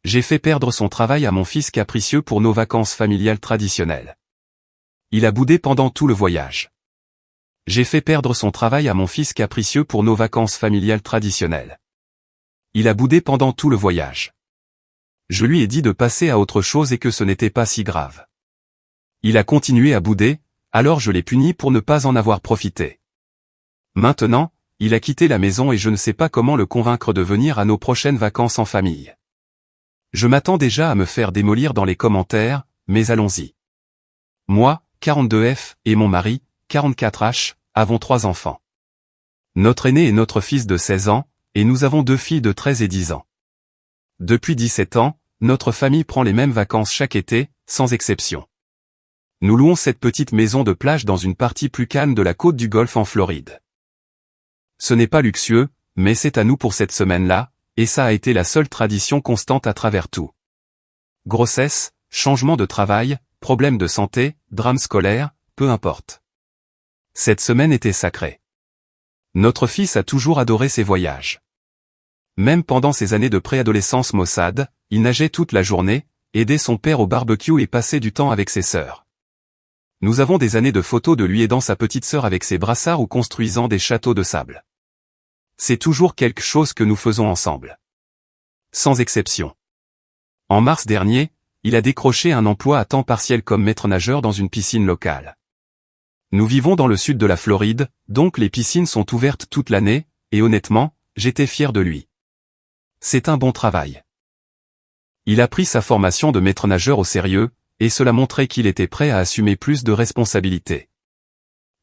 J'ai fait perdre son travail à mon fils capricieux pour nos vacances familiales traditionnelles. Il a boudé pendant tout le voyage. J'ai fait perdre son travail à mon fils capricieux pour nos vacances familiales traditionnelles. Il a boudé pendant tout le voyage. Je lui ai dit de passer à autre chose et que ce n'était pas si grave. Il a continué à bouder, alors je l'ai puni pour ne pas en avoir profité. Maintenant, il a quitté la maison et je ne sais pas comment le convaincre de venir à nos prochaines vacances en famille. Je m'attends déjà à me faire démolir dans les commentaires, mais allons-y. Moi, 42F, et mon mari, 44H, avons 3 enfants. Notre aîné est notre fils de 16 ans, et nous avons 2 filles de 13 et 10 ans. Depuis 17 ans, notre famille prend les mêmes vacances chaque été, sans exception. Nous louons cette petite maison de plage dans une partie plus calme de la côte du Golfe en Floride. Ce n'est pas luxueux, mais c'est à nous pour cette semaine-là, et ça a été la seule tradition constante à travers tout. Grossesse, changement de travail, problèmes de santé, drame scolaire, peu importe. Cette semaine était sacrée. Notre fils a toujours adoré ses voyages. Même pendant ses années de préadolescence maussade, il nageait toute la journée, aidait son père au barbecue et passait du temps avec ses sœurs. Nous avons des années de photos de lui aidant sa petite sœur avec ses brassards ou construisant des châteaux de sable. C'est toujours quelque chose que nous faisons ensemble. Sans exception. En mars dernier, il a décroché un emploi à temps partiel comme maître nageur dans une piscine locale. Nous vivons dans le sud de la Floride, donc les piscines sont ouvertes toute l'année, et honnêtement, j'étais fier de lui. C'est un bon travail. Il a pris sa formation de maître nageur au sérieux, et cela montrait qu'il était prêt à assumer plus de responsabilités.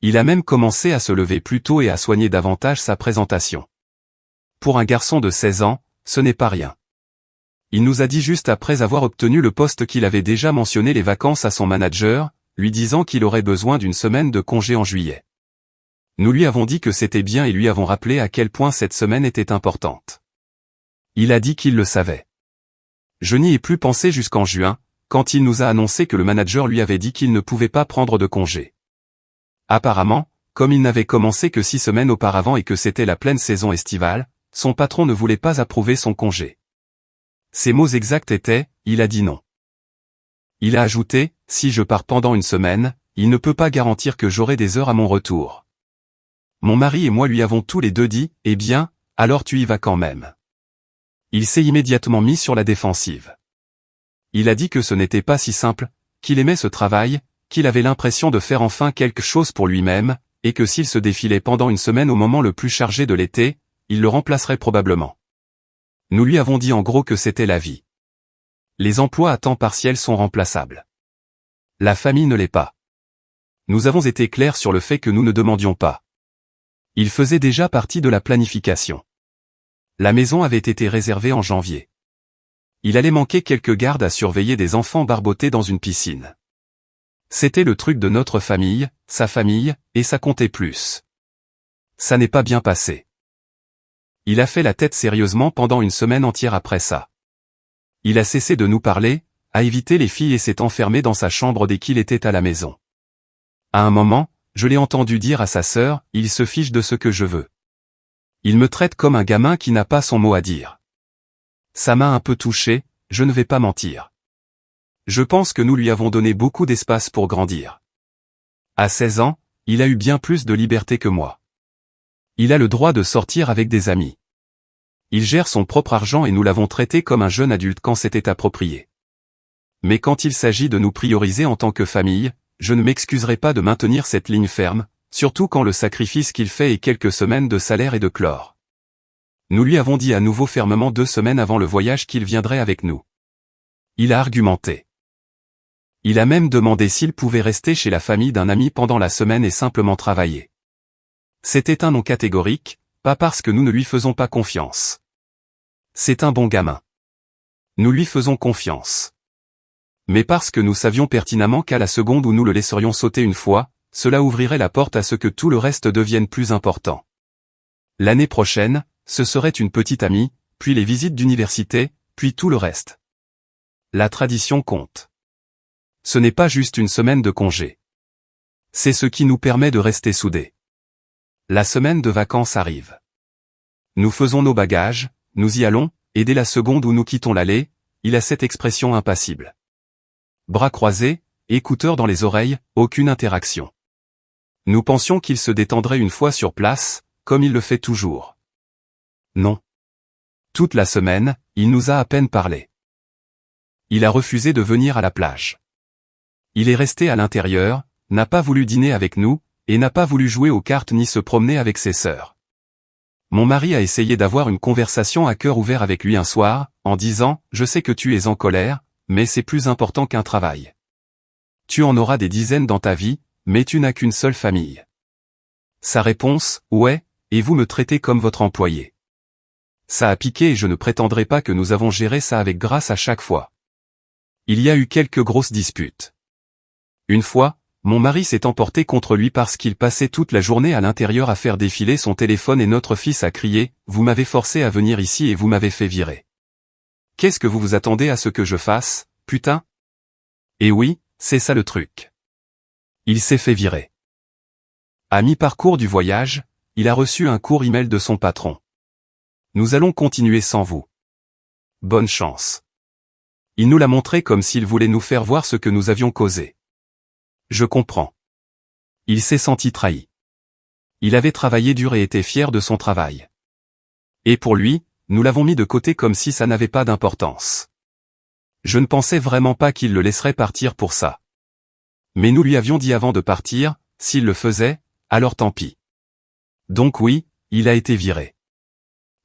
Il a même commencé à se lever plus tôt et à soigner davantage sa présentation. Pour un garçon de 16 ans, ce n'est pas rien. Il nous a dit juste après avoir obtenu le poste qu'il avait déjà mentionné les vacances à son manager, lui disant qu'il aurait besoin d'une semaine de congé en juillet. Nous lui avons dit que c'était bien et lui avons rappelé à quel point cette semaine était importante. Il a dit qu'il le savait. Je n'y ai plus pensé jusqu'en juin, quand il nous a annoncé que le manager lui avait dit qu'il ne pouvait pas prendre de congé. Apparemment, comme il n'avait commencé que 6 semaines auparavant et que c'était la pleine saison estivale, son patron ne voulait pas approuver son congé. Ses mots exacts étaient, il a dit non. Il a ajouté, si je pars pendant une semaine, il ne peut pas garantir que j'aurai des heures à mon retour. Mon mari et moi lui avons tous les deux dit, eh bien, alors tu y vas quand même. Il s'est immédiatement mis sur la défensive. Il a dit que ce n'était pas si simple, qu'il aimait ce travail, qu'il avait l'impression de faire enfin quelque chose pour lui-même, et que s'il se défilait pendant une semaine au moment le plus chargé de l'été, il le remplacerait probablement. Nous lui avons dit en gros que c'était la vie. Les emplois à temps partiel sont remplaçables. La famille ne l'est pas. Nous avons été clairs sur le fait que nous ne demandions pas. Il faisait déjà partie de la planification. La maison avait été réservée en janvier. Il allait manquer quelques gardes à surveiller des enfants barbotés dans une piscine. C'était le truc de notre famille, sa famille, et ça comptait plus. Ça n'est pas bien passé. Il a fait la tête sérieusement pendant une semaine entière après ça. Il a cessé de nous parler, a évité les filles et s'est enfermé dans sa chambre dès qu'il était à la maison. À un moment, je l'ai entendu dire à sa sœur, il se fiche de ce que je veux. Il me traite comme un gamin qui n'a pas son mot à dire. Ça m'a un peu touché, je ne vais pas mentir. Je pense que nous lui avons donné beaucoup d'espace pour grandir. À 16 ans, il a eu bien plus de liberté que moi. Il a le droit de sortir avec des amis. Il gère son propre argent et nous l'avons traité comme un jeune adulte quand c'était approprié. Mais quand il s'agit de nous prioriser en tant que famille, je ne m'excuserai pas de maintenir cette ligne ferme, surtout quand le sacrifice qu'il fait est quelques semaines de salaire et de chlore. Nous lui avons dit à nouveau fermement 2 semaines avant le voyage qu'il viendrait avec nous. Il a argumenté. Il a même demandé s'il pouvait rester chez la famille d'un ami pendant la semaine et simplement travailler. C'était un non catégorique, pas parce que nous ne lui faisons pas confiance. C'est un bon gamin. Nous lui faisons confiance. Mais parce que nous savions pertinemment qu'à la seconde où nous le laisserions sauter une fois, cela ouvrirait la porte à ce que tout le reste devienne plus important. L'année prochaine, ce serait une petite amie, puis les visites d'université, puis tout le reste. La tradition compte. Ce n'est pas juste une semaine de congé. C'est ce qui nous permet de rester soudés. La semaine de vacances arrive. Nous faisons nos bagages, nous y allons, et dès la seconde où nous quittons l'allée, il a cette expression impassible. Bras croisés, écouteurs dans les oreilles, aucune interaction. Nous pensions qu'il se détendrait une fois sur place, comme il le fait toujours. Non. Toute la semaine, il nous a à peine parlé. Il a refusé de venir à la plage. Il est resté à l'intérieur, n'a pas voulu dîner avec nous, et n'a pas voulu jouer aux cartes ni se promener avec ses sœurs. Mon mari a essayé d'avoir une conversation à cœur ouvert avec lui un soir, en disant « Je sais que tu es en colère, mais c'est plus important qu'un travail. Tu en auras des dizaines dans ta vie, mais tu n'as qu'une seule famille. » Sa réponse « Ouais, et vous me traitez comme votre employé. » Ça a piqué et je ne prétendrai pas que nous avons géré ça avec grâce à chaque fois. Il y a eu quelques grosses disputes. Une fois, mon mari s'est emporté contre lui parce qu'il passait toute la journée à l'intérieur à faire défiler son téléphone et notre fils a crié « Vous m'avez forcé à venir ici et vous m'avez fait virer. Qu'est-ce que vous vous attendez à ce que je fasse, putain ?» Et oui, c'est ça le truc. Il s'est fait virer. À mi-parcours du voyage, il a reçu un court email de son patron. « Nous allons continuer sans vous. Bonne chance. » Il nous l'a montré comme s'il voulait nous faire voir ce que nous avions causé. Je comprends. Il s'est senti trahi. Il avait travaillé dur et était fier de son travail. Et pour lui, nous l'avons mis de côté comme si ça n'avait pas d'importance. Je ne pensais vraiment pas qu'il le laisserait partir pour ça. Mais nous lui avions dit avant de partir, s'il le faisait, alors tant pis. Donc oui, il a été viré.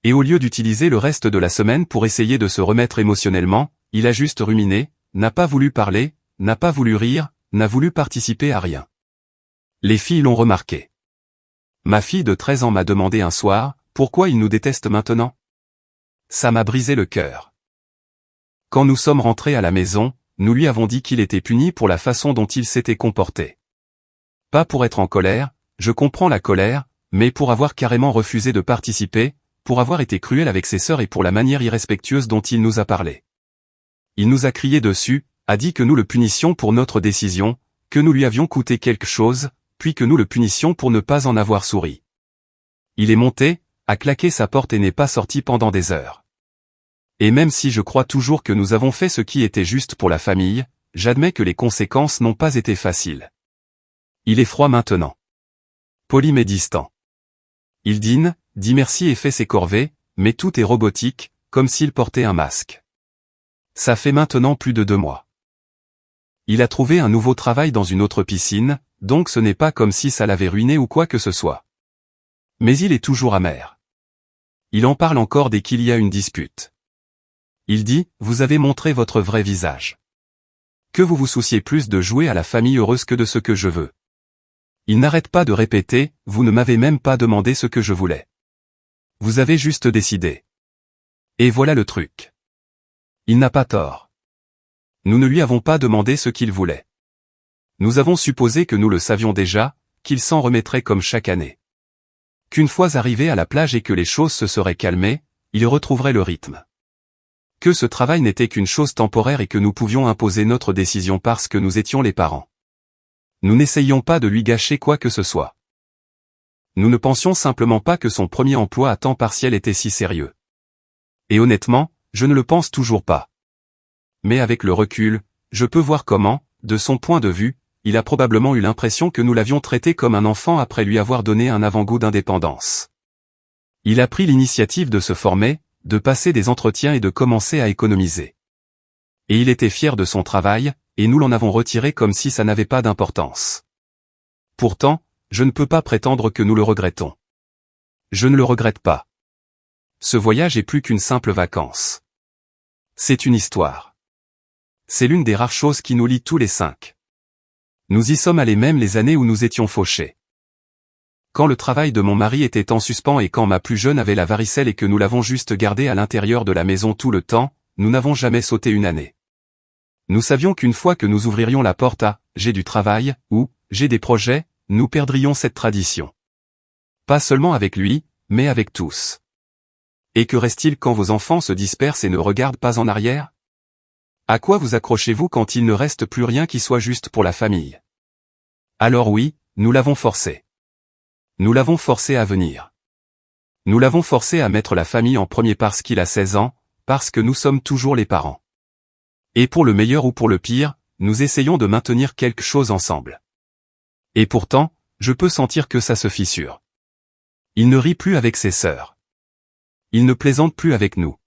Et au lieu d'utiliser le reste de la semaine pour essayer de se remettre émotionnellement, il a juste ruminé, n'a pas voulu parler, n'a pas voulu rire, n'a voulu participer à rien. Les filles l'ont remarqué. Ma fille de 13 ans m'a demandé un soir, pourquoi il nous déteste maintenant? Ça m'a brisé le cœur. Quand nous sommes rentrés à la maison, nous lui avons dit qu'il était puni pour la façon dont il s'était comporté. Pas pour être en colère, je comprends la colère, mais pour avoir carrément refusé de participer, pour avoir été cruel avec ses sœurs et pour la manière irrespectueuse dont il nous a parlé. Il nous a crié dessus, a dit que nous le punissions pour notre décision, que nous lui avions coûté quelque chose, puis que nous le punissions pour ne pas en avoir souri. Il est monté, a claqué sa porte et n'est pas sorti pendant des heures. Et même si je crois toujours que nous avons fait ce qui était juste pour la famille, j'admets que les conséquences n'ont pas été faciles. Il est froid maintenant. Poli mais distant. Il dîne, dit merci et fait ses corvées, mais tout est robotique, comme s'il portait un masque. Ça fait maintenant plus de 2 mois. Il a trouvé un nouveau travail dans une autre piscine, donc ce n'est pas comme si ça l'avait ruiné ou quoi que ce soit. Mais il est toujours amer. Il en parle encore dès qu'il y a une dispute. Il dit, vous avez montré votre vrai visage. Que vous vous souciez plus de jouer à la famille heureuse que de ce que je veux. Il n'arrête pas de répéter, vous ne m'avez même pas demandé ce que je voulais. Vous avez juste décidé. Et voilà le truc. Il n'a pas tort. Nous ne lui avons pas demandé ce qu'il voulait. Nous avons supposé que nous le savions déjà, qu'il s'en remettrait comme chaque année. Qu'une fois arrivé à la plage et que les choses se seraient calmées, il retrouverait le rythme. Que ce travail n'était qu'une chose temporaire et que nous pouvions imposer notre décision parce que nous étions les parents. Nous n'essayions pas de lui gâcher quoi que ce soit. Nous ne pensions simplement pas que son premier emploi à temps partiel était si sérieux. Et honnêtement, je ne le pense toujours pas. Mais avec le recul, je peux voir comment, de son point de vue, il a probablement eu l'impression que nous l'avions traité comme un enfant après lui avoir donné un avant-goût d'indépendance. Il a pris l'initiative de se former, de passer des entretiens et de commencer à économiser. Et il était fier de son travail, et nous l'en avons retiré comme si ça n'avait pas d'importance. Pourtant, je ne peux pas prétendre que nous le regrettons. Je ne le regrette pas. Ce voyage est plus qu'une simple vacance. C'est une histoire. C'est l'une des rares choses qui nous lie tous les 5. Nous y sommes allés même les années où nous étions fauchés. Quand le travail de mon mari était en suspens et quand ma plus jeune avait la varicelle et que nous l'avons juste gardée à l'intérieur de la maison tout le temps, nous n'avons jamais sauté une année. Nous savions qu'une fois que nous ouvririons la porte à « j'ai du travail » ou « j'ai des projets », nous perdrions cette tradition. Pas seulement avec lui, mais avec tous. Et que reste-t-il quand vos enfants se dispersent et ne regardent pas en arrière? À quoi vous accrochez-vous quand il ne reste plus rien qui soit juste pour la famille? Alors oui, nous l'avons forcé. Nous l'avons forcé à venir. Nous l'avons forcé à mettre la famille en premier parce qu'il a 16 ans, parce que nous sommes toujours les parents. Et pour le meilleur ou pour le pire, nous essayons de maintenir quelque chose ensemble. Et pourtant, je peux sentir que ça se fissure. Il ne rit plus avec ses sœurs. Il ne plaisante plus avec nous.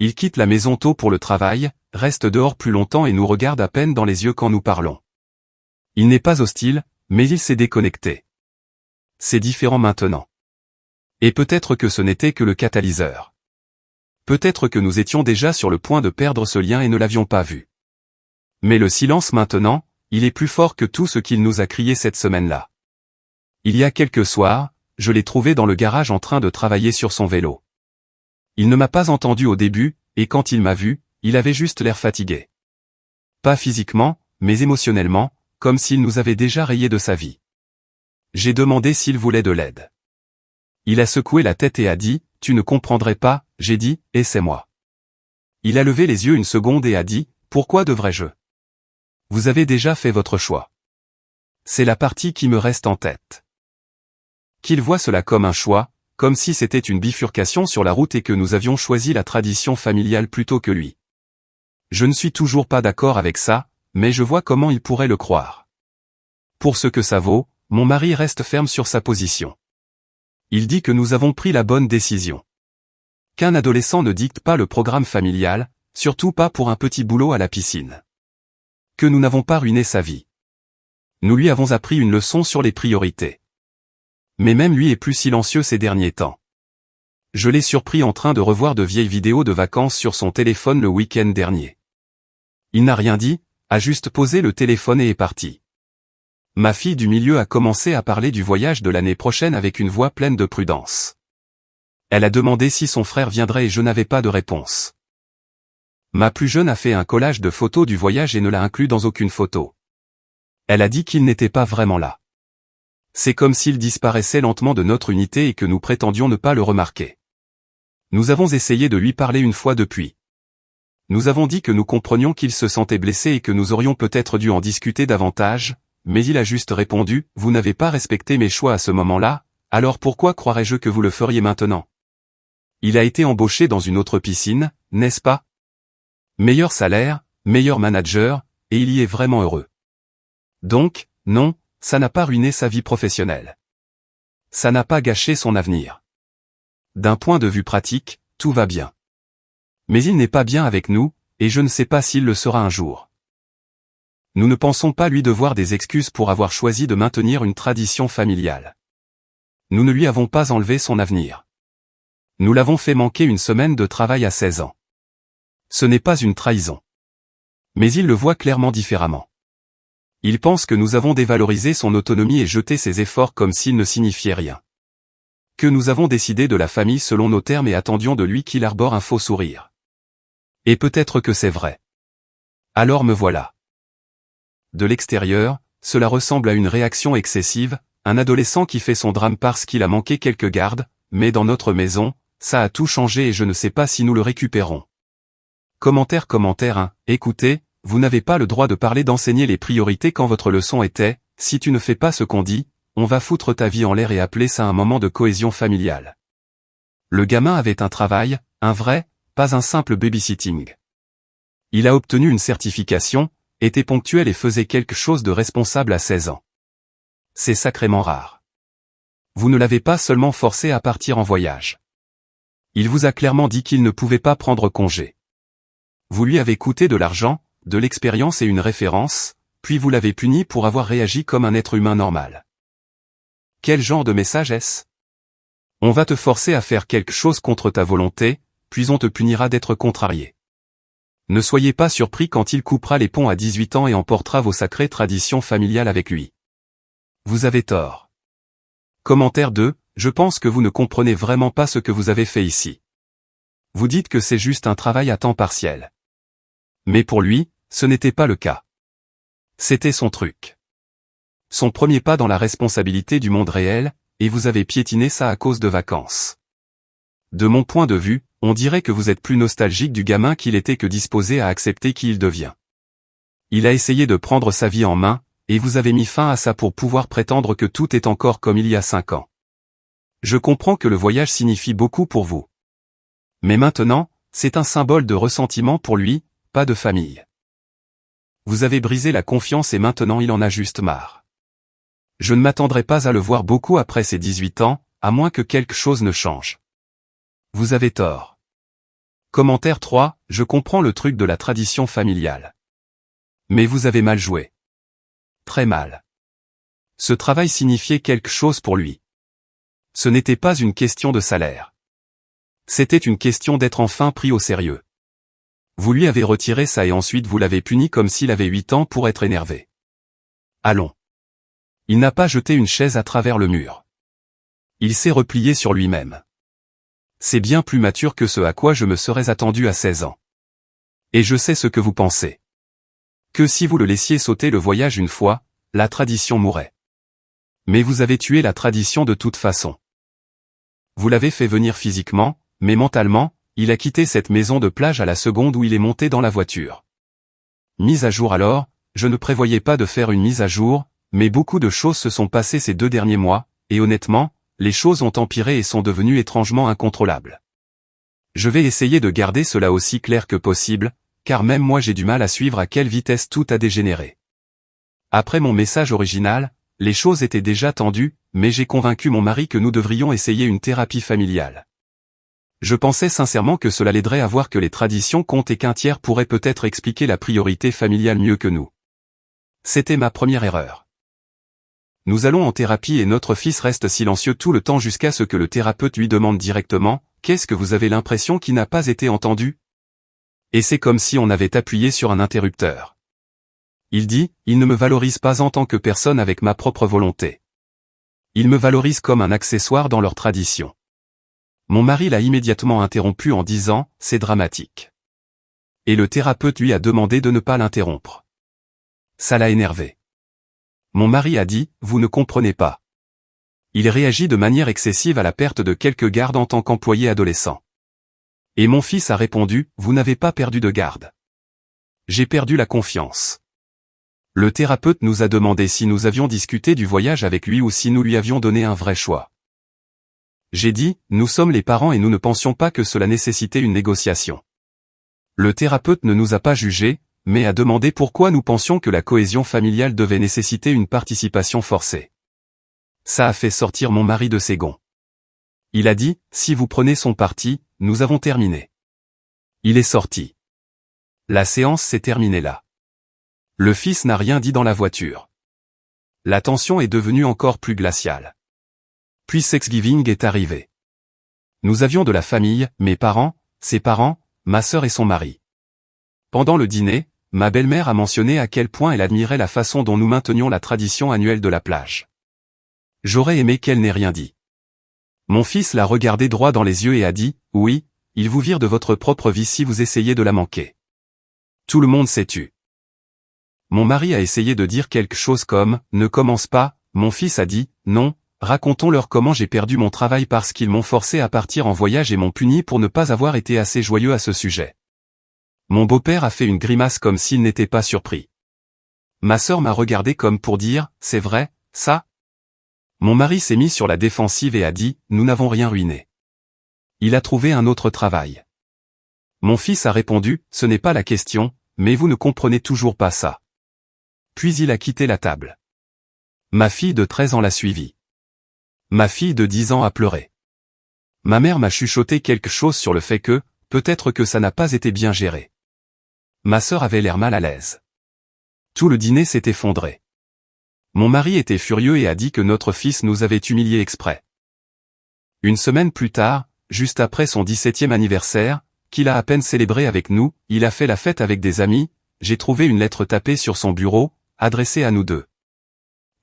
Il quitte la maison tôt pour le travail, reste dehors plus longtemps et nous regarde à peine dans les yeux quand nous parlons. Il n'est pas hostile, mais il s'est déconnecté. C'est différent maintenant. Et peut-être que ce n'était que le catalyseur. Peut-être que nous étions déjà sur le point de perdre ce lien et ne l'avions pas vu. Mais le silence maintenant, il est plus fort que tout ce qu'il nous a crié cette semaine-là. Il y a quelques soirs, je l'ai trouvé dans le garage en train de travailler sur son vélo. Il ne m'a pas entendu au début, et quand il m'a vu, il avait juste l'air fatigué. Pas physiquement, mais émotionnellement, comme s'il nous avait déjà rayés de sa vie. J'ai demandé s'il voulait de l'aide. Il a secoué la tête et a dit, « Tu ne comprendrais pas », j'ai dit, « Et c'est moi ». Il a levé les yeux une seconde et a dit, « Pourquoi devrais-je » ? Vous avez déjà fait votre choix. C'est la partie qui me reste en tête. Qu'il voit cela comme un choix, comme si c'était une bifurcation sur la route et que nous avions choisi la tradition familiale plutôt que lui. Je ne suis toujours pas d'accord avec ça, mais je vois comment il pourrait le croire. Pour ce que ça vaut, mon mari reste ferme sur sa position. Il dit que nous avons pris la bonne décision. Qu'un adolescent ne dicte pas le programme familial, surtout pas pour un petit boulot à la piscine. Que nous n'avons pas ruiné sa vie. Nous lui avons appris une leçon sur les priorités. Mais même lui est plus silencieux ces derniers temps. Je l'ai surpris en train de revoir de vieilles vidéos de vacances sur son téléphone le week-end dernier. Il n'a rien dit, a juste posé le téléphone et est parti. Ma fille du milieu a commencé à parler du voyage de l'année prochaine avec une voix pleine de prudence. Elle a demandé si son frère viendrait et je n'avais pas de réponse. Ma plus jeune a fait un collage de photos du voyage et ne l'a inclus dans aucune photo. Elle a dit qu'il n'était pas vraiment là. C'est comme s'il disparaissait lentement de notre unité et que nous prétendions ne pas le remarquer. Nous avons essayé de lui parler une fois depuis. Nous avons dit que nous comprenions qu'il se sentait blessé et que nous aurions peut-être dû en discuter davantage, mais il a juste répondu, « Vous n'avez pas respecté mes choix à ce moment-là, alors pourquoi croirais-je que vous le feriez maintenant ?» Il a été embauché dans une autre piscine, n'est-ce pas? Meilleur salaire, meilleur manager, et il y est vraiment heureux. Donc, non, ça n'a pas ruiné sa vie professionnelle. Ça n'a pas gâché son avenir. D'un point de vue pratique, tout va bien. Mais il n'est pas bien avec nous, et je ne sais pas s'il le sera un jour. Nous ne pensons pas lui devoir des excuses pour avoir choisi de maintenir une tradition familiale. Nous ne lui avons pas enlevé son avenir. Nous l'avons fait manquer une semaine de travail à 16 ans. Ce n'est pas une trahison. Mais il le voit clairement différemment. Il pense que nous avons dévalorisé son autonomie et jeté ses efforts comme s'ils ne signifiaient rien. Que nous avons décidé de la famille selon nos termes et attendions de lui qu'il arbore un faux sourire. Et peut-être que c'est vrai. Alors me voilà. De l'extérieur, cela ressemble à une réaction excessive, un adolescent qui fait son drame parce qu'il a manqué quelques gardes, mais dans notre maison, ça a tout changé et je ne sais pas si nous le récupérons. Commentaire 1, écoutez, vous n'avez pas le droit de parler d'enseigner les priorités quand votre leçon était, si tu ne fais pas ce qu'on dit, on va foutre ta vie en l'air et appeler ça un moment de cohésion familiale. Le gamin avait un travail, un vrai, pas un simple babysitting. Il a obtenu une certification, était ponctuel et faisait quelque chose de responsable à 16 ans. C'est sacrément rare. Vous ne l'avez pas seulement forcé à partir en voyage. Il vous a clairement dit qu'il ne pouvait pas prendre congé. Vous lui avez coûté de l'argent, de l'expérience et une référence, puis vous l'avez puni pour avoir réagi comme un être humain normal. Quel genre de message est-ce? On va te forcer à faire quelque chose contre ta volonté, puis on te punira d'être contrarié. Ne soyez pas surpris quand il coupera les ponts à 18 ans et emportera vos sacrées traditions familiales avec lui. Vous avez tort. Commentaire 2, je pense que vous ne comprenez vraiment pas ce que vous avez fait ici. Vous dites que c'est juste un travail à temps partiel. Mais pour lui, ce n'était pas le cas. C'était son truc. Son premier pas dans la responsabilité du monde réel, et vous avez piétiné ça à cause de vacances. De mon point de vue, on dirait que vous êtes plus nostalgique du gamin qu'il était que disposé à accepter qui il devient. Il a essayé de prendre sa vie en main, et vous avez mis fin à ça pour pouvoir prétendre que tout est encore comme il y a 5 ans. Je comprends que le voyage signifie beaucoup pour vous. Mais maintenant, c'est un symbole de ressentiment pour lui, pas de famille. Vous avez brisé la confiance et maintenant il en a juste marre. Je ne m'attendrai pas à le voir beaucoup après ses 18 ans, à moins que quelque chose ne change. Vous avez tort. Commentaire 3, je comprends le truc de la tradition familiale. Mais vous avez mal joué. Très mal. Ce travail signifiait quelque chose pour lui. Ce n'était pas une question de salaire. C'était une question d'être enfin pris au sérieux. Vous lui avez retiré ça et ensuite vous l'avez puni comme s'il avait 8 ans pour être énervé. Allons. Il n'a pas jeté une chaise à travers le mur. Il s'est replié sur lui-même. C'est bien plus mature que ce à quoi je me serais attendu à 16 ans. Et je sais ce que vous pensez. Que si vous le laissiez sauter le voyage une fois, la tradition mourrait. Mais vous avez tué la tradition de toute façon. Vous l'avez fait venir physiquement, mais mentalement, il a quitté cette maison de plage à la seconde où il est monté dans la voiture. Mise à jour alors, je ne prévoyais pas de faire une mise à jour, mais beaucoup de choses se sont passées ces 2 derniers mois, et honnêtement, les choses ont empiré et sont devenues étrangement incontrôlables. Je vais essayer de garder cela aussi clair que possible, car même moi j'ai du mal à suivre à quelle vitesse tout a dégénéré. Après mon message original, les choses étaient déjà tendues, mais j'ai convaincu mon mari que nous devrions essayer une thérapie familiale. Je pensais sincèrement que cela l'aiderait à voir que les traditions comptent et qu'un tiers pourrait peut-être expliquer la priorité familiale mieux que nous. C'était ma première erreur. Nous allons en thérapie et notre fils reste silencieux tout le temps jusqu'à ce que le thérapeute lui demande directement « Qu'est-ce que vous avez l'impression qui n'a pas été entendu ?» Et c'est comme si on avait appuyé sur un interrupteur. Il dit « Il ne me valorise pas en tant que personne avec ma propre volonté. Il me valorise comme un accessoire dans leur tradition. » Mon mari l'a immédiatement interrompu en disant « C'est dramatique. » Et le thérapeute lui a demandé de ne pas l'interrompre. Ça l'a énervé. Mon mari a dit « Vous ne comprenez pas. » Il réagit de manière excessive à la perte de quelques gardes en tant qu'employé adolescent. Et mon fils a répondu « Vous n'avez pas perdu de garde. J'ai perdu la confiance. » Le thérapeute nous a demandé si nous avions discuté du voyage avec lui ou si nous lui avions donné un vrai choix. J'ai dit, nous sommes les parents et nous ne pensions pas que cela nécessitait une négociation. Le thérapeute ne nous a pas jugés, mais a demandé pourquoi nous pensions que la cohésion familiale devait nécessiter une participation forcée. Ça a fait sortir mon mari de ses gonds. Il a dit, si vous prenez son parti, nous avons terminé. Il est sorti. La séance s'est terminée là. Le fils n'a rien dit dans la voiture. La tension est devenue encore plus glaciale. Puis Thanksgiving est arrivé. Nous avions de la famille, mes parents, ses parents, ma sœur et son mari. Pendant le dîner, ma belle-mère a mentionné à quel point elle admirait la façon dont nous maintenions la tradition annuelle de la plage. J'aurais aimé qu'elle n'ait rien dit. Mon fils l'a regardé droit dans les yeux et a dit, oui, il vous vire de votre propre vie si vous essayez de la manquer. Tout le monde s'est tu. Mon mari a essayé de dire quelque chose comme, ne commence pas, mon fils a dit, non, racontons-leur comment j'ai perdu mon travail parce qu'ils m'ont forcé à partir en voyage et m'ont puni pour ne pas avoir été assez joyeux à ce sujet. Mon beau-père a fait une grimace comme s'il n'était pas surpris. Ma sœur m'a regardé comme pour dire, c'est vrai, ça? Mon mari s'est mis sur la défensive et a dit, nous n'avons rien ruiné. Il a trouvé un autre travail. Mon fils a répondu, ce n'est pas la question, mais vous ne comprenez toujours pas ça. Puis il a quitté la table. Ma fille de 13 ans l'a suivi. Ma fille de 10 ans a pleuré. Ma mère m'a chuchoté quelque chose sur le fait que, peut-être que ça n'a pas été bien géré. Ma sœur avait l'air mal à l'aise. Tout le dîner s'est effondré. Mon mari était furieux et a dit que notre fils nous avait humiliés exprès. Une semaine plus tard, juste après son 17e anniversaire, qu'il a à peine célébré avec nous, il a fait la fête avec des amis, j'ai trouvé une lettre tapée sur son bureau, adressée à nous deux.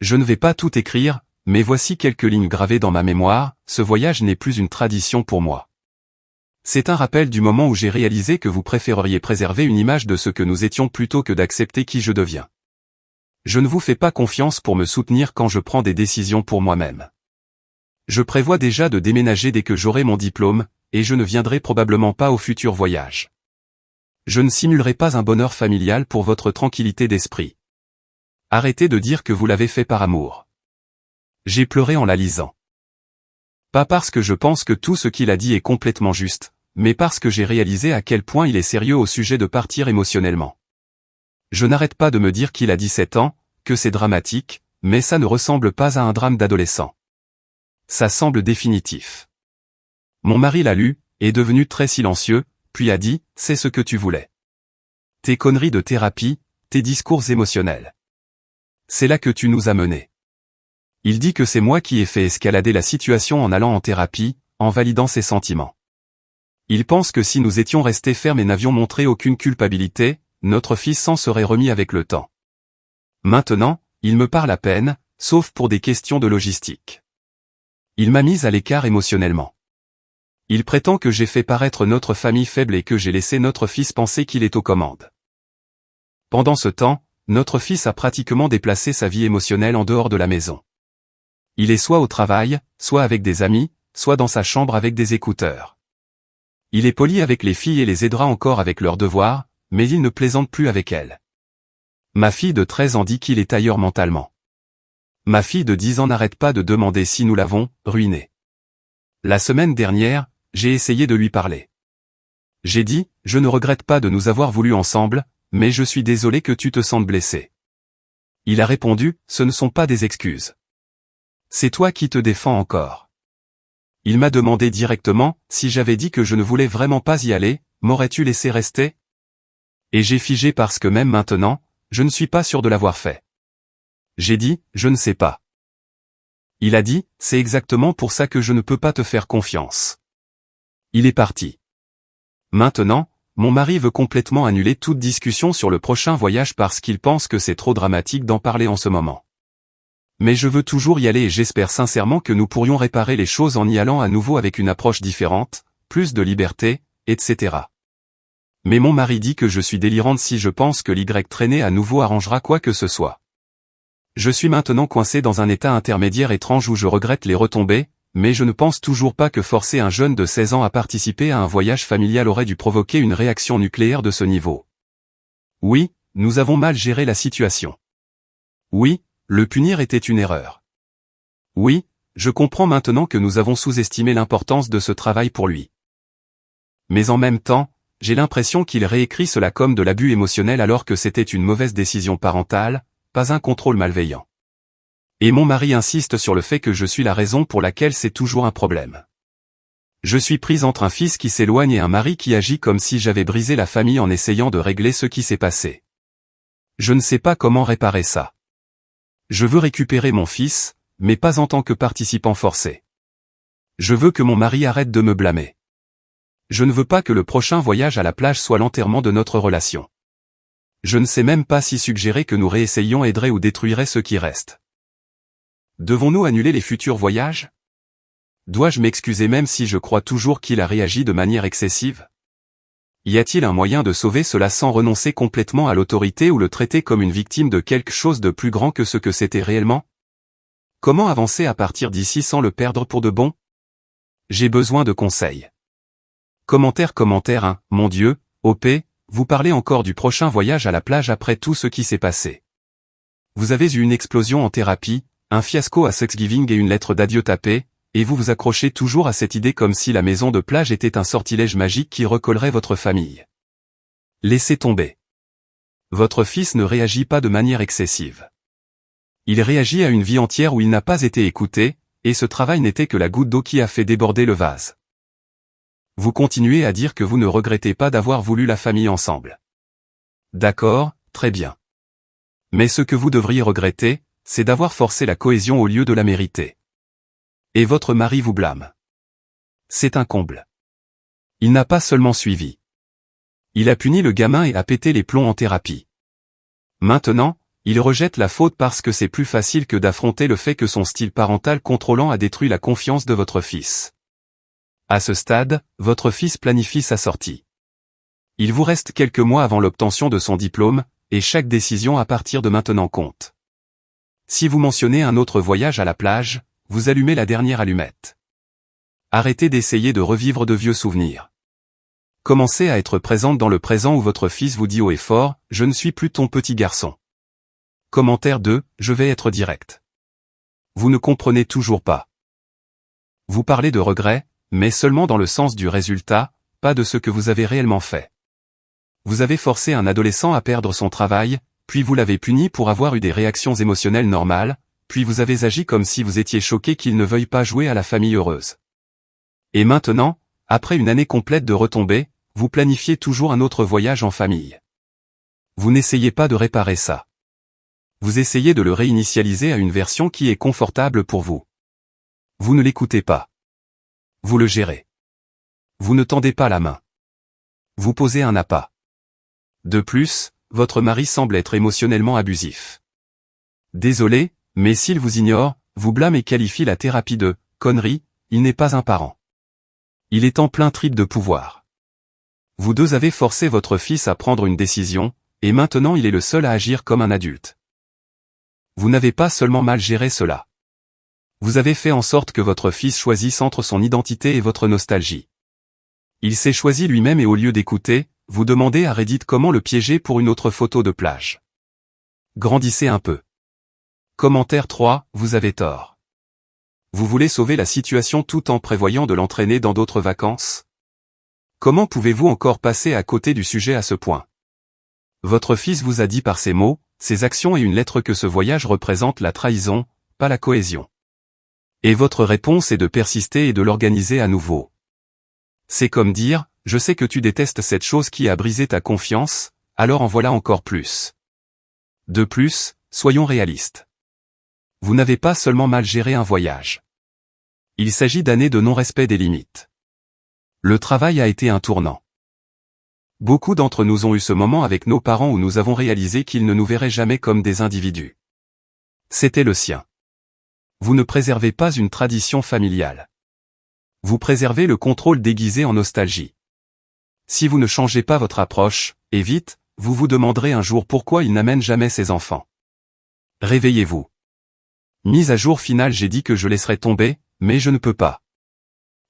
Je ne vais pas tout écrire, mais voici quelques lignes gravées dans ma mémoire, ce voyage n'est plus une tradition pour moi. C'est un rappel du moment où j'ai réalisé que vous préféreriez préserver une image de ce que nous étions plutôt que d'accepter qui je deviens. Je ne vous fais pas confiance pour me soutenir quand je prends des décisions pour moi-même. Je prévois déjà de déménager dès que j'aurai mon diplôme, et je ne viendrai probablement pas au futur voyage. Je ne simulerai pas un bonheur familial pour votre tranquillité d'esprit. Arrêtez de dire que vous l'avez fait par amour. J'ai pleuré en la lisant. Pas parce que je pense que tout ce qu'il a dit est complètement juste, mais parce que j'ai réalisé à quel point il est sérieux au sujet de partir émotionnellement. Je n'arrête pas de me dire qu'il a 17 ans, que c'est dramatique, mais ça ne ressemble pas à un drame d'adolescent. Ça semble définitif. Mon mari l'a lu, est devenu très silencieux, puis a dit, c'est ce que tu voulais. Tes conneries de thérapie, tes discours émotionnels. C'est là que tu nous as menés. Il dit que c'est moi qui ai fait escalader la situation en allant en thérapie, en validant ses sentiments. Il pense que si nous étions restés fermes et n'avions montré aucune culpabilité, notre fils s'en serait remis avec le temps. Maintenant, il me parle à peine, sauf pour des questions de logistique. Il m'a mise à l'écart émotionnellement. Il prétend que j'ai fait paraître notre famille faible et que j'ai laissé notre fils penser qu'il est aux commandes. Pendant ce temps, notre fils a pratiquement déplacé sa vie émotionnelle en dehors de la maison. Il est soit au travail, soit avec des amis, soit dans sa chambre avec des écouteurs. Il est poli avec les filles et les aidera encore avec leurs devoirs, mais il ne plaisante plus avec elles. Ma fille de 13 ans dit qu'il est ailleurs mentalement. Ma fille de 10 ans n'arrête pas de demander si nous l'avons ruiné. La semaine dernière, j'ai essayé de lui parler. J'ai dit, je ne regrette pas de nous avoir voulu ensemble, mais je suis désolé que tu te sentes blessé. Il a répondu, ce ne sont pas des excuses. C'est toi qui te défends encore. Il m'a demandé directement, si j'avais dit que je ne voulais vraiment pas y aller, m'aurais-tu laissé rester? Et j'ai figé parce que même maintenant, je ne suis pas sûr de l'avoir fait. J'ai dit, je ne sais pas. Il a dit, c'est exactement pour ça que je ne peux pas te faire confiance. Il est parti. Maintenant, mon mari veut complètement annuler toute discussion sur le prochain voyage parce qu'il pense que c'est trop dramatique d'en parler en ce moment. Mais je veux toujours y aller et j'espère sincèrement que nous pourrions réparer les choses en y allant à nouveau avec une approche différente, plus de liberté, etc. Mais mon mari dit que je suis délirante si je pense que l'Y traînée à nouveau arrangera quoi que ce soit. Je suis maintenant coincé dans un état intermédiaire étrange où je regrette les retombées, mais je ne pense toujours pas que forcer un jeune de 16 ans à participer à un voyage familial aurait dû provoquer une réaction nucléaire de ce niveau. Oui, nous avons mal géré la situation. Oui, le punir était une erreur. Oui, je comprends maintenant que nous avons sous-estimé l'importance de ce travail pour lui. Mais en même temps, j'ai l'impression qu'il réécrit cela comme de l'abus émotionnel alors que c'était une mauvaise décision parentale, pas un contrôle malveillant. Et mon mari insiste sur le fait que je suis la raison pour laquelle c'est toujours un problème. Je suis prise entre un fils qui s'éloigne et un mari qui agit comme si j'avais brisé la famille en essayant de régler ce qui s'est passé. Je ne sais pas comment réparer ça. Je veux récupérer mon fils, mais pas en tant que participant forcé. Je veux que mon mari arrête de me blâmer. Je ne veux pas que le prochain voyage à la plage soit l'enterrement de notre relation. Je ne sais même pas si suggérer que nous réessayions aiderait ou détruirait ce qui reste. Devons-nous annuler les futurs voyages? Dois-je m'excuser même si je crois toujours qu'il a réagi de manière excessive? Y a-t-il un moyen de sauver cela sans renoncer complètement à l'autorité ou le traiter comme une victime de quelque chose de plus grand que ce que c'était réellement? Comment avancer à partir d'ici sans le perdre pour de bon? J'ai besoin de conseils. Commentaire 1, mon Dieu, OP, vous parlez encore du prochain voyage à la plage après tout ce qui s'est passé. Vous avez eu une explosion en thérapie, un fiasco à Thanksgiving et une lettre d'adieu tapée, et vous vous accrochez toujours à cette idée comme si la maison de plage était un sortilège magique qui recollerait votre famille. Laissez tomber. Votre fils ne réagit pas de manière excessive. Il réagit à une vie entière où il n'a pas été écouté, et ce travail n'était que la goutte d'eau qui a fait déborder le vase. Vous continuez à dire que vous ne regrettez pas d'avoir voulu la famille ensemble. D'accord, très bien. Mais ce que vous devriez regretter, c'est d'avoir forcé la cohésion au lieu de la mériter. Et votre mari vous blâme. C'est un comble. Il n'a pas seulement suivi. Il a puni le gamin et a pété les plombs en thérapie. Maintenant, il rejette la faute parce que c'est plus facile que d'affronter le fait que son style parental contrôlant a détruit la confiance de votre fils. À ce stade, votre fils planifie sa sortie. Il vous reste quelques mois avant l'obtention de son diplôme, et chaque décision à partir de maintenant compte. Si vous mentionnez un autre voyage à la plage, vous allumez la dernière allumette. Arrêtez d'essayer de revivre de vieux souvenirs. Commencez à être présente dans le présent où votre fils vous dit haut et fort, « Je ne suis plus ton petit garçon ». Commentaire 2, je vais être direct. Vous ne comprenez toujours pas. Vous parlez de regret, mais seulement dans le sens du résultat, pas de ce que vous avez réellement fait. Vous avez forcé un adolescent à perdre son travail, puis vous l'avez puni pour avoir eu des réactions émotionnelles normales, puis vous avez agi comme si vous étiez choqué qu'il ne veuille pas jouer à la famille heureuse. Et maintenant, après une année complète de retombées, vous planifiez toujours un autre voyage en famille. Vous n'essayez pas de réparer ça. Vous essayez de le réinitialiser à une version qui est confortable pour vous. Vous ne l'écoutez pas. Vous le gérez. Vous ne tendez pas la main. Vous posez un appât. De plus, votre mari semble être émotionnellement abusif. Désolé, mais s'il vous ignore, vous blâme et qualifie la thérapie de « connerie », il n'est pas un parent. Il est en plein trip de pouvoir. Vous deux avez forcé votre fils à prendre une décision, et maintenant il est le seul à agir comme un adulte. Vous n'avez pas seulement mal géré cela. Vous avez fait en sorte que votre fils choisisse entre son identité et votre nostalgie. Il s'est choisi lui-même et au lieu d'écouter, vous demandez à Reddit comment le piéger pour une autre photo de plage. Grandissez un peu. Commentaire 3, vous avez tort. Vous voulez sauver la situation tout en prévoyant de l'entraîner dans d'autres vacances? Comment pouvez-vous encore passer à côté du sujet à ce point? Votre fils vous a dit par ses mots, ses actions et une lettre que ce voyage représente la trahison, pas la cohésion. Et votre réponse est de persister et de l'organiser à nouveau. C'est comme dire, je sais que tu détestes cette chose qui a brisé ta confiance, alors en voilà encore plus. De plus, soyons réalistes. Vous n'avez pas seulement mal géré un voyage. Il s'agit d'années de non-respect des limites. Le travail a été un tournant. Beaucoup d'entre nous ont eu ce moment avec nos parents où nous avons réalisé qu'ils ne nous verraient jamais comme des individus. C'était le sien. Vous ne préservez pas une tradition familiale. Vous préservez le contrôle déguisé en nostalgie. Si vous ne changez pas votre approche, et vite, vous vous demanderez un jour pourquoi il n'amène jamais ses enfants. Réveillez-vous. Mise à jour finale, j'ai dit que je laisserais tomber, mais je ne peux pas.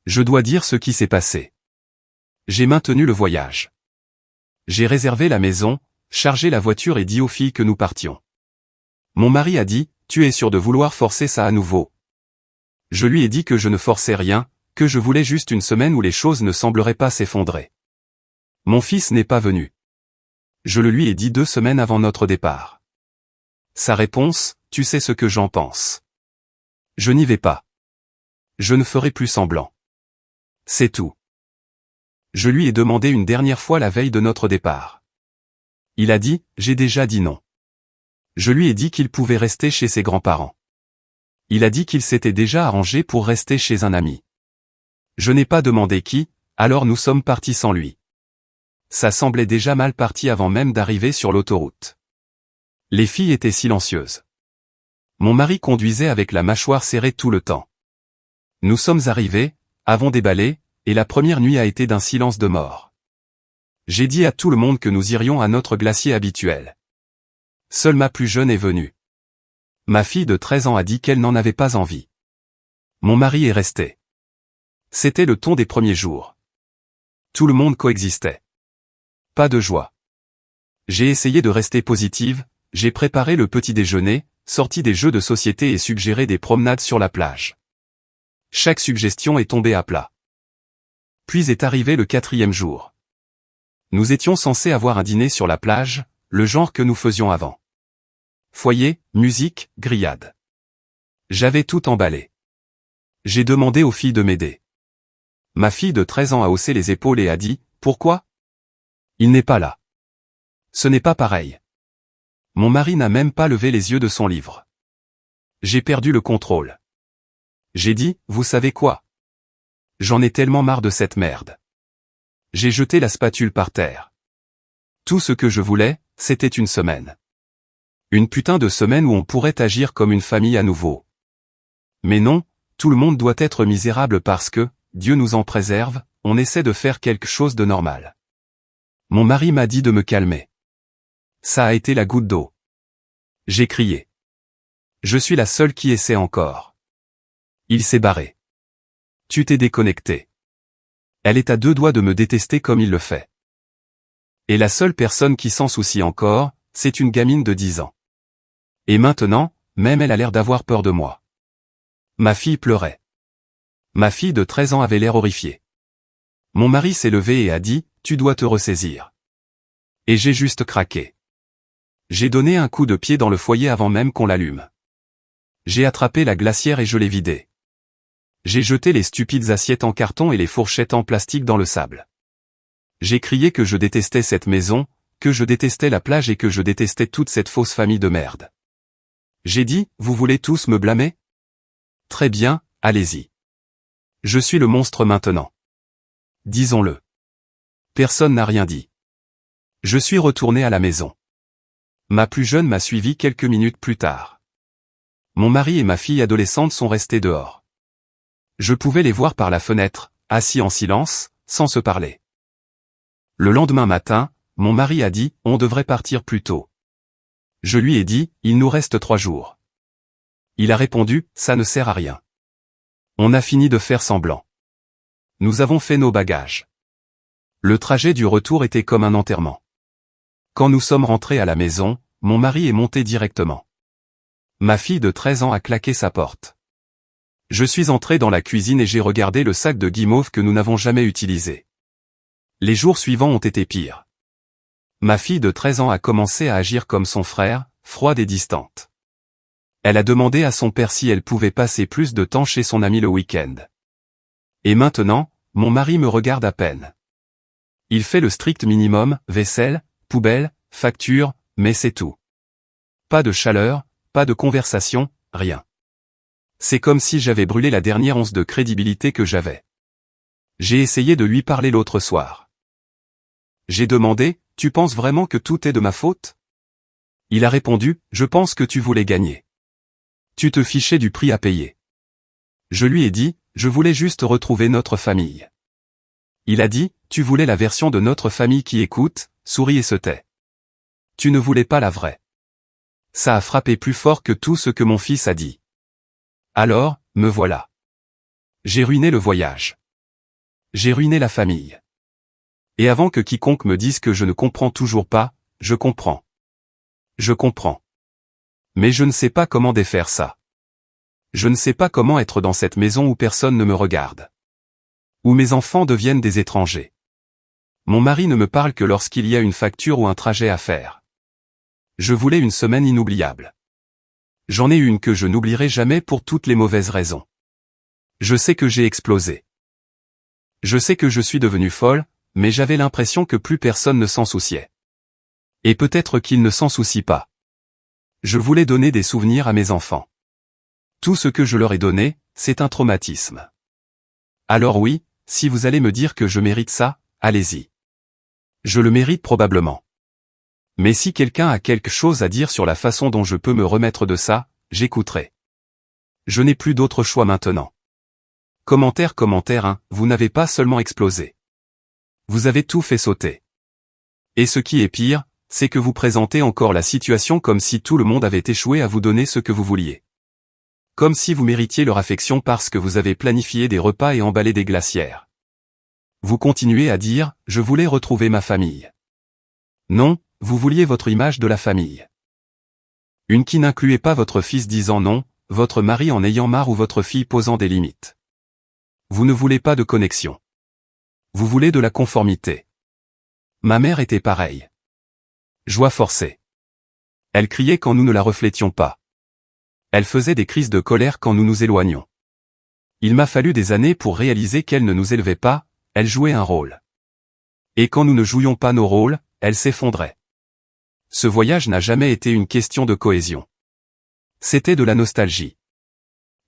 Je dois dire ce qui s'est passé. J'ai maintenu le voyage. J'ai réservé la maison, chargé la voiture et dit aux filles que nous partions. Mon mari a dit, tu es sûr de vouloir forcer ça à nouveau? Je lui ai dit que je ne forçais rien, que je voulais juste une semaine où les choses ne sembleraient pas s'effondrer. Mon fils n'est pas venu. Je le lui ai dit 2 semaines avant notre départ. Sa réponse, tu sais ce que j'en pense. Je n'y vais pas. Je ne ferai plus semblant. C'est tout. Je lui ai demandé une dernière fois la veille de notre départ. Il a dit, j'ai déjà dit non. Je lui ai dit qu'il pouvait rester chez ses grands-parents. Il a dit qu'il s'était déjà arrangé pour rester chez un ami. Je n'ai pas demandé qui, alors nous sommes partis sans lui. Ça semblait déjà mal parti avant même d'arriver sur l'autoroute. Les filles étaient silencieuses. Mon mari conduisait avec la mâchoire serrée tout le temps. Nous sommes arrivés, avons déballé, et la première nuit a été d'un silence de mort. J'ai dit à tout le monde que nous irions à notre glacier habituel. Seule ma plus jeune est venue. Ma fille de 13 ans a dit qu'elle n'en avait pas envie. Mon mari est resté. C'était le ton des premiers jours. Tout le monde coexistait. Pas de joie. J'ai essayé de rester positive, j'ai préparé le petit déjeuner, sorti des jeux de société et suggéré des promenades sur la plage. Chaque suggestion est tombée à plat. Puis est arrivé le 4e jour. Nous étions censés avoir un dîner sur la plage, le genre que nous faisions avant. Foyer, musique, grillade. J'avais tout emballé. J'ai demandé aux filles de m'aider. Ma fille de 13 ans a haussé les épaules et a dit, pourquoi? Il n'est pas là. Ce n'est pas pareil. Mon mari n'a même pas levé les yeux de son livre. J'ai perdu le contrôle. J'ai dit, vous savez quoi? J'en ai tellement marre de cette merde. J'ai jeté la spatule par terre. Tout ce que je voulais, c'était une semaine. Une putain de semaine où on pourrait agir comme une famille à nouveau. Mais non, tout le monde doit être misérable parce que, Dieu nous en préserve, on essaie de faire quelque chose de normal. Mon mari m'a dit de me calmer. Ça a été la goutte d'eau. J'ai crié. Je suis la seule qui essaie encore. Il s'est barré. Tu t'es déconnecté. Elle est à 2 doigts de me détester comme il le fait. Et la seule personne qui s'en soucie encore, c'est une gamine de 10 ans. Et maintenant, même elle a l'air d'avoir peur de moi. Ma fille pleurait. Ma fille de 13 ans avait l'air horrifiée. Mon mari s'est levé et a dit, tu dois te ressaisir. Et j'ai juste craqué. J'ai donné un coup de pied dans le foyer avant même qu'on l'allume. J'ai attrapé la glacière et je l'ai vidée. J'ai jeté les stupides assiettes en carton et les fourchettes en plastique dans le sable. J'ai crié que je détestais cette maison, que je détestais la plage et que je détestais toute cette fausse famille de merde. J'ai dit, vous voulez tous me blâmer? Très bien, allez-y. Je suis le monstre maintenant. Disons-le. Personne n'a rien dit. Je suis retourné à la maison. Ma plus jeune m'a suivi quelques minutes plus tard. Mon mari et ma fille adolescente sont restés dehors. Je pouvais les voir par la fenêtre, assis en silence, sans se parler. Le lendemain matin, mon mari a dit, on devrait partir plus tôt. Je lui ai dit, il nous reste 3 jours. Il a répondu, ça ne sert à rien. On a fini de faire semblant. Nous avons fait nos bagages. Le trajet du retour était comme un enterrement. Quand nous sommes rentrés à la maison, mon mari est monté directement. Ma fille de 13 ans a claqué sa porte. Je suis entré dans la cuisine et j'ai regardé le sac de guimauve que nous n'avons jamais utilisé. Les jours suivants ont été pires. Ma fille de 13 ans a commencé à agir comme son frère, froide et distante. Elle a demandé à son père si elle pouvait passer plus de temps chez son ami le week-end. Et maintenant, mon mari me regarde à peine. Il fait le strict minimum, vaisselle, poubelle, facture, mais c'est tout. Pas de chaleur, pas de conversation, rien. C'est comme si j'avais brûlé la dernière once de crédibilité que j'avais. J'ai essayé de lui parler l'autre soir. J'ai demandé, tu penses vraiment que tout est de ma faute? Il a répondu, je pense que tu voulais gagner. Tu te fichais du prix à payer. Je lui ai dit, je voulais juste retrouver notre famille. Il a dit, tu voulais la version de notre famille qui écoute, sourit et se tait. Tu ne voulais pas la vraie. Ça a frappé plus fort que tout ce que mon fils a dit. Alors, me voilà. J'ai ruiné le voyage. J'ai ruiné la famille. Et avant que quiconque me dise que je ne comprends toujours pas, je comprends. Je comprends. Mais je ne sais pas comment défaire ça. Je ne sais pas comment être dans cette maison où personne ne me regarde. Où mes enfants deviennent des étrangers. Mon mari ne me parle que lorsqu'il y a une facture ou un trajet à faire. Je voulais une semaine inoubliable. J'en ai une que je n'oublierai jamais pour toutes les mauvaises raisons. Je sais que j'ai explosé. Je sais que je suis devenue folle, mais j'avais l'impression que plus personne ne s'en souciait. Et peut-être qu'il ne s'en soucie pas. Je voulais donner des souvenirs à mes enfants. Tout ce que je leur ai donné, c'est un traumatisme. Alors oui, si vous allez me dire que je mérite ça, allez-y. Je le mérite probablement. Mais si quelqu'un a quelque chose à dire sur la façon dont je peux me remettre de ça, j'écouterai. Je n'ai plus d'autre choix maintenant. Commentaire 1, vous n'avez pas seulement explosé. Vous avez tout fait sauter. Et ce qui est pire, c'est que vous présentez encore la situation comme si tout le monde avait échoué à vous donner ce que vous vouliez. Comme si vous méritiez leur affection parce que vous avez planifié des repas et emballé des glacières. Vous continuez à dire, je voulais retrouver ma famille. Non, vous vouliez votre image de la famille. Une qui n'incluait pas votre fils disant non, votre mari en ayant marre ou votre fille posant des limites. Vous ne voulez pas de connexion. Vous voulez de la conformité. Ma mère était pareille. Joie forcée. Elle criait quand nous ne la reflétions pas. Elle faisait des crises de colère quand nous nous éloignions. Il m'a fallu des années pour réaliser qu'elle ne nous élevait pas, elle jouait un rôle. Et quand nous ne jouions pas nos rôles, elle s'effondrait. Ce voyage n'a jamais été une question de cohésion. C'était de la nostalgie.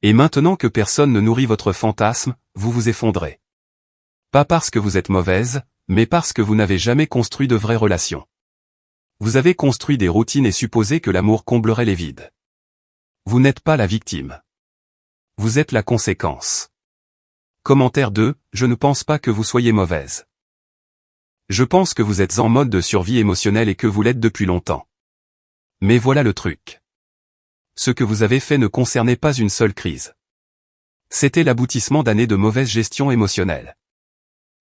Et maintenant que personne ne nourrit votre fantasme, vous vous effondrez. Pas parce que vous êtes mauvaise, mais parce que vous n'avez jamais construit de vraies relations. Vous avez construit des routines et supposé que l'amour comblerait les vides. Vous n'êtes pas la victime. Vous êtes la conséquence. Commentaire 2, je ne pense pas que vous soyez mauvaise. Je pense que vous êtes en mode de survie émotionnelle et que vous l'êtes depuis longtemps. Mais voilà le truc. Ce que vous avez fait ne concernait pas une seule crise. C'était l'aboutissement d'années de mauvaise gestion émotionnelle.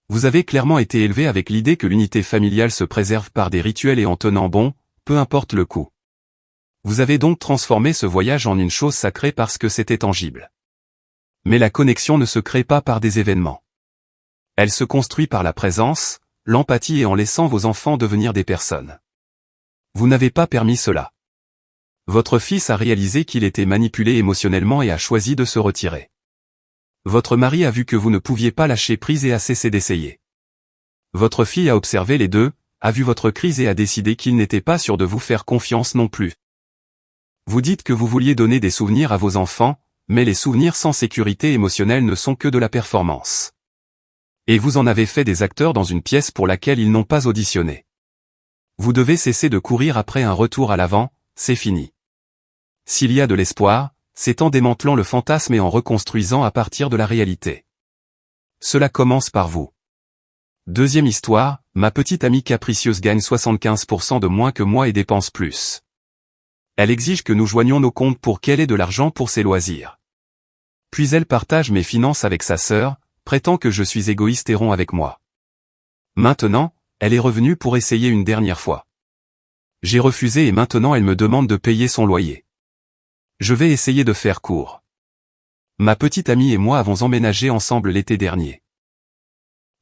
Vous avez clairement été élevé avec l'idée que l'unité familiale se préserve par des rituels et en tenant bon, peu importe le coût. Vous avez donc transformé ce voyage en une chose sacrée parce que c'était tangible. Mais la connexion ne se crée pas par des événements. Elle se construit par la présence, l'empathie et en laissant vos enfants devenir des personnes. Vous n'avez pas permis cela. Votre fils a réalisé qu'il était manipulé émotionnellement et a choisi de se retirer. Votre mari a vu que vous ne pouviez pas lâcher prise et a cessé d'essayer. Votre fille a observé les deux, a vu votre crise et a décidé qu'il n'était pas sûr de vous faire confiance non plus. Vous dites que vous vouliez donner des souvenirs à vos enfants, mais les souvenirs sans sécurité émotionnelle ne sont que de la performance. Et vous en avez fait des acteurs dans une pièce pour laquelle ils n'ont pas auditionné. Vous devez cesser de courir après un retour à l'avant, c'est fini. S'il y a de l'espoir, c'est en démantelant le fantasme et en reconstruisant à partir de la réalité. Cela commence par vous. Deuxième histoire, ma petite amie capricieuse gagne 75% de moins que moi et dépense plus. Elle exige que nous joignions nos comptes pour qu'elle ait de l'argent pour ses loisirs. Puis elle partage mes finances avec sa sœur, prétend que je suis égoïste et rompt avec moi. Maintenant, elle est revenue pour essayer une dernière fois. J'ai refusé et maintenant elle me demande de payer son loyer. Je vais essayer de faire court. Ma petite amie et moi avons emménagé ensemble l'été dernier.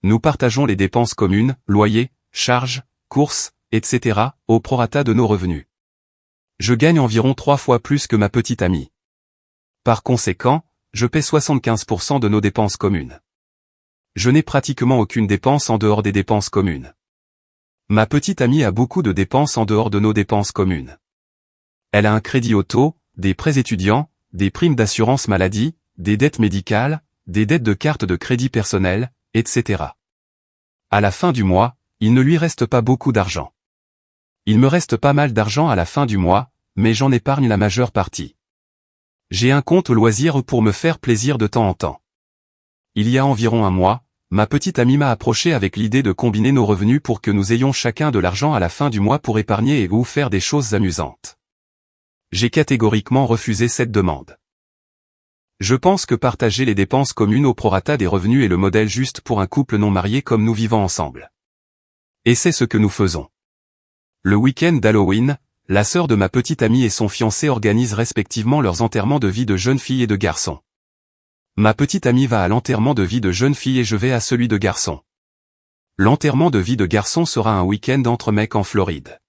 Nous partageons les dépenses communes, loyer, charges, courses, etc., au prorata de nos revenus. Je gagne environ 3 fois plus que ma petite amie. Par conséquent, je paie 75% de nos dépenses communes. Je n'ai pratiquement aucune dépense en dehors des dépenses communes. Ma petite amie a beaucoup de dépenses en dehors de nos dépenses communes. Elle a un crédit auto, des prêts étudiants, des primes d'assurance maladie, des dettes médicales, des dettes de carte de crédit personnel, etc. À la fin du mois, il ne lui reste pas beaucoup d'argent. Il me reste pas mal d'argent à la fin du mois, mais j'en épargne la majeure partie. J'ai un compte loisir pour me faire plaisir de temps en temps. Il y a environ un mois, ma petite amie m'a approché avec l'idée de combiner nos revenus pour que nous ayons chacun de l'argent à la fin du mois pour épargner et ou faire des choses amusantes. J'ai catégoriquement refusé cette demande. Je pense que partager les dépenses communes au prorata des revenus est le modèle juste pour un couple non marié comme nous vivons ensemble. Et c'est ce que nous faisons. Le week-end d'Halloween, la sœur de ma petite amie et son fiancé organisent respectivement leurs enterrements de vie de jeune fille et de garçon. Ma petite amie va à l'enterrement de vie de jeune fille et je vais à celui de garçon. L'enterrement de vie de garçon sera un week-end entre mecs en Floride.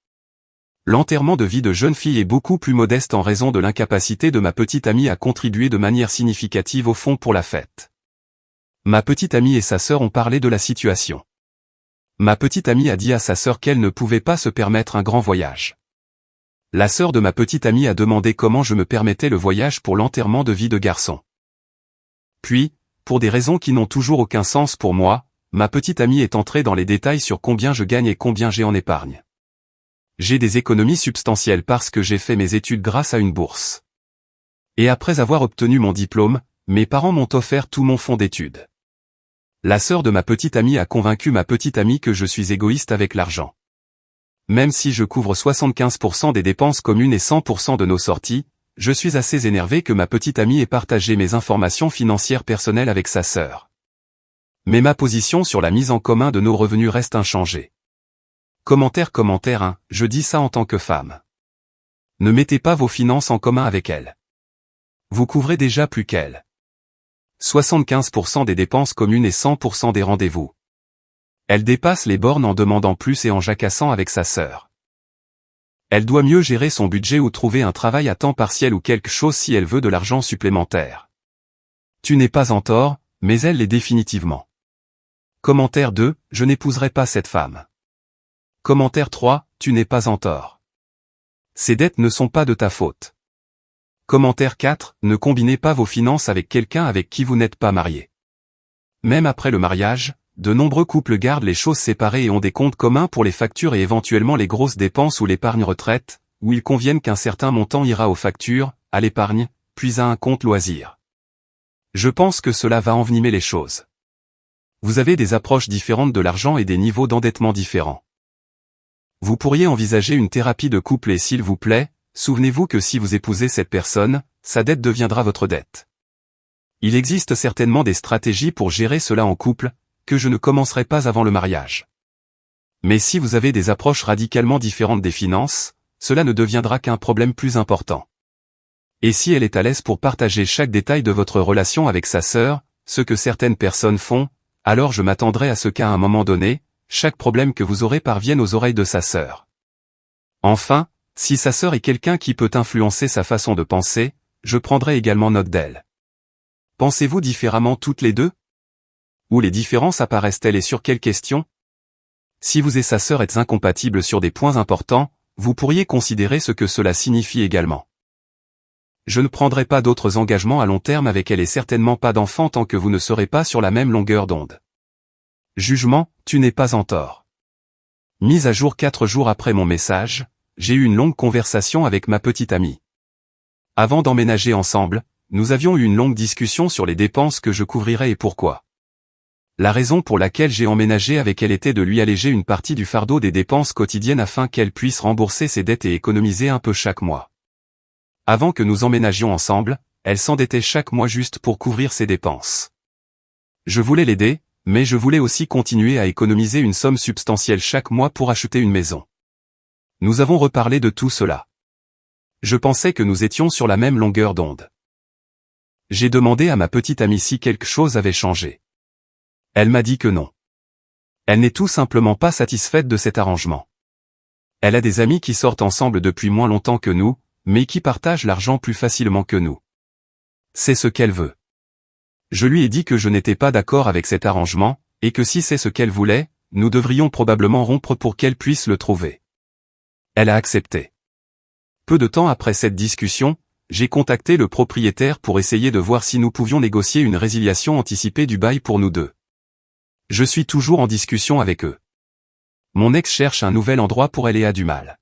L'enterrement de vie de jeune fille est beaucoup plus modeste en raison de l'incapacité de ma petite amie à contribuer de manière significative au fond pour la fête. Ma petite amie et sa sœur ont parlé de la situation. Ma petite amie a dit à sa sœur qu'elle ne pouvait pas se permettre un grand voyage. La sœur de ma petite amie a demandé comment je me permettais le voyage pour l'enterrement de vie de garçon. Puis, pour des raisons qui n'ont toujours aucun sens pour moi, ma petite amie est entrée dans les détails sur combien je gagne et combien j'ai en épargne. J'ai des économies substantielles parce que j'ai fait mes études grâce à une bourse. Et après avoir obtenu mon diplôme, mes parents m'ont offert tout mon fonds d'études. La sœur de ma petite amie a convaincu ma petite amie que je suis égoïste avec l'argent. Même si je couvre 75% des dépenses communes et 100% de nos sorties, je suis assez énervé que ma petite amie ait partagé mes informations financières personnelles avec sa sœur. Mais ma position sur la mise en commun de nos revenus reste inchangée. Commentaire 1, je dis ça en tant que femme. Ne mettez pas vos finances en commun avec elle. Vous couvrez déjà plus qu'elle. 75% des dépenses communes et 100% des rendez-vous. Elle dépasse les bornes en demandant plus et en jacassant avec sa sœur. Elle doit mieux gérer son budget ou trouver un travail à temps partiel ou quelque chose si elle veut de l'argent supplémentaire. Tu n'es pas en tort, mais elle l'est définitivement. Commentaire 2, je n'épouserai pas cette femme. Commentaire 3, tu n'es pas en tort. Ces dettes ne sont pas de ta faute. Commentaire 4, ne combinez pas vos finances avec quelqu'un avec qui vous n'êtes pas marié. Même après le mariage, de nombreux couples gardent les choses séparées et ont des comptes communs pour les factures et éventuellement les grosses dépenses ou l'épargne retraite, où ils conviennent qu'un certain montant ira aux factures, à l'épargne, puis à un compte loisir. Je pense que cela va envenimer les choses. Vous avez des approches différentes de l'argent et des niveaux d'endettement différents. Vous pourriez envisager une thérapie de couple et s'il vous plaît, souvenez-vous que si vous épousez cette personne, sa dette deviendra votre dette. Il existe certainement des stratégies pour gérer cela en couple, que je ne commencerai pas avant le mariage. Mais si vous avez des approches radicalement différentes des finances, cela ne deviendra qu'un problème plus important. Et si elle est à l'aise pour partager chaque détail de votre relation avec sa sœur, ce que certaines personnes font, alors je m'attendrai à ce qu'à un moment donné, chaque problème que vous aurez parvienne aux oreilles de sa sœur. Enfin, si sa sœur est quelqu'un qui peut influencer sa façon de penser, je prendrai également note d'elle. Pensez-vous différemment toutes les deux? Où les différences apparaissent-elles et sur quelles questions? Si vous et sa sœur êtes incompatibles sur des points importants, vous pourriez considérer ce que cela signifie également. Je ne prendrai pas d'autres engagements à long terme avec elle et certainement pas d'enfant tant que vous ne serez pas sur la même longueur d'onde. Jugement, tu n'es pas en tort. Mise à jour 4 jours après mon message, j'ai eu une longue conversation avec ma petite amie. Avant d'emménager ensemble, nous avions eu une longue discussion sur les dépenses que je couvrirais et pourquoi. La raison pour laquelle j'ai emménagé avec elle était de lui alléger une partie du fardeau des dépenses quotidiennes afin qu'elle puisse rembourser ses dettes et économiser un peu chaque mois. Avant que nous emménagions ensemble, elle s'endettait chaque mois juste pour couvrir ses dépenses. Je voulais l'aider, mais je voulais aussi continuer à économiser une somme substantielle chaque mois pour acheter une maison. Nous avons reparlé de tout cela. Je pensais que nous étions sur la même longueur d'onde. J'ai demandé à ma petite amie si quelque chose avait changé. Elle m'a dit que non. Elle n'est tout simplement pas satisfaite de cet arrangement. Elle a des amis qui sortent ensemble depuis moins longtemps que nous, mais qui partagent l'argent plus facilement que nous. C'est ce qu'elle veut. Je lui ai dit que je n'étais pas d'accord avec cet arrangement, et que si c'est ce qu'elle voulait, nous devrions probablement rompre pour qu'elle puisse le trouver. Elle a accepté. Peu de temps après cette discussion, j'ai contacté le propriétaire pour essayer de voir si nous pouvions négocier une résiliation anticipée du bail pour nous deux. Je suis toujours en discussion avec eux. Mon ex cherche un nouvel endroit pour elle et a du mal.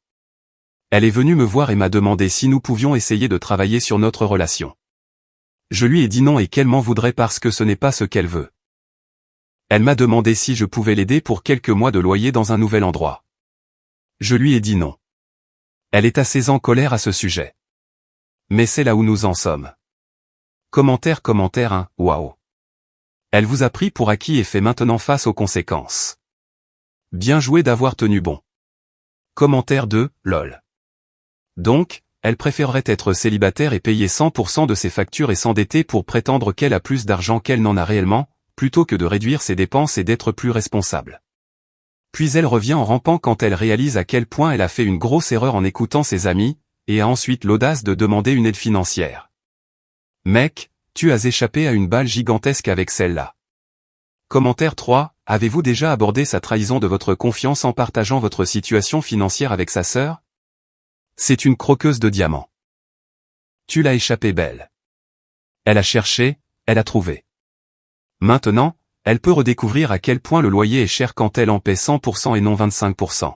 Elle est venue me voir et m'a demandé si nous pouvions essayer de travailler sur notre relation. Je lui ai dit non et qu'elle m'en voudrait parce que ce n'est pas ce qu'elle veut. Elle m'a demandé si je pouvais l'aider pour quelques mois de loyer dans un nouvel endroit. Je lui ai dit non. Elle est assez en colère à ce sujet. Mais c'est là où nous en sommes. Commentaire, hein, waouh. Elle vous a pris pour acquis et fait maintenant face aux conséquences. Bien joué d'avoir tenu bon. Commentaire 2, lol. Donc, elle préférerait être célibataire et payer 100% de ses factures et s'endetter pour prétendre qu'elle a plus d'argent qu'elle n'en a réellement, plutôt que de réduire ses dépenses et d'être plus responsable. Puis elle revient en rampant quand elle réalise à quel point elle a fait une grosse erreur en écoutant ses amis, et a ensuite l'audace de demander une aide financière. Mec, tu as échappé à une balle gigantesque avec celle-là. Commentaire 3, avez-vous déjà abordé sa trahison de votre confiance en partageant votre situation financière avec sa sœur? C'est une croqueuse de diamants. Tu l'as échappé belle. Elle a cherché, elle a trouvé. Maintenant, elle peut redécouvrir à quel point le loyer est cher quand elle en paie 100% et non 25%.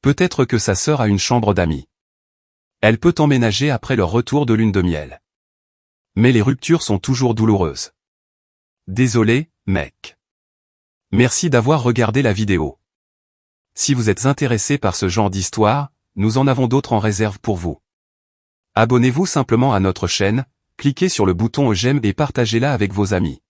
Peut-être que sa sœur a une chambre d'amis. Elle peut emménager après leur retour de lune de miel. Mais les ruptures sont toujours douloureuses. Désolé, mec. Merci d'avoir regardé la vidéo. Si vous êtes intéressé par ce genre d'histoire, nous en avons d'autres en réserve pour vous. Abonnez-vous simplement à notre chaîne, cliquez sur le bouton j'aime et partagez-la avec vos amis.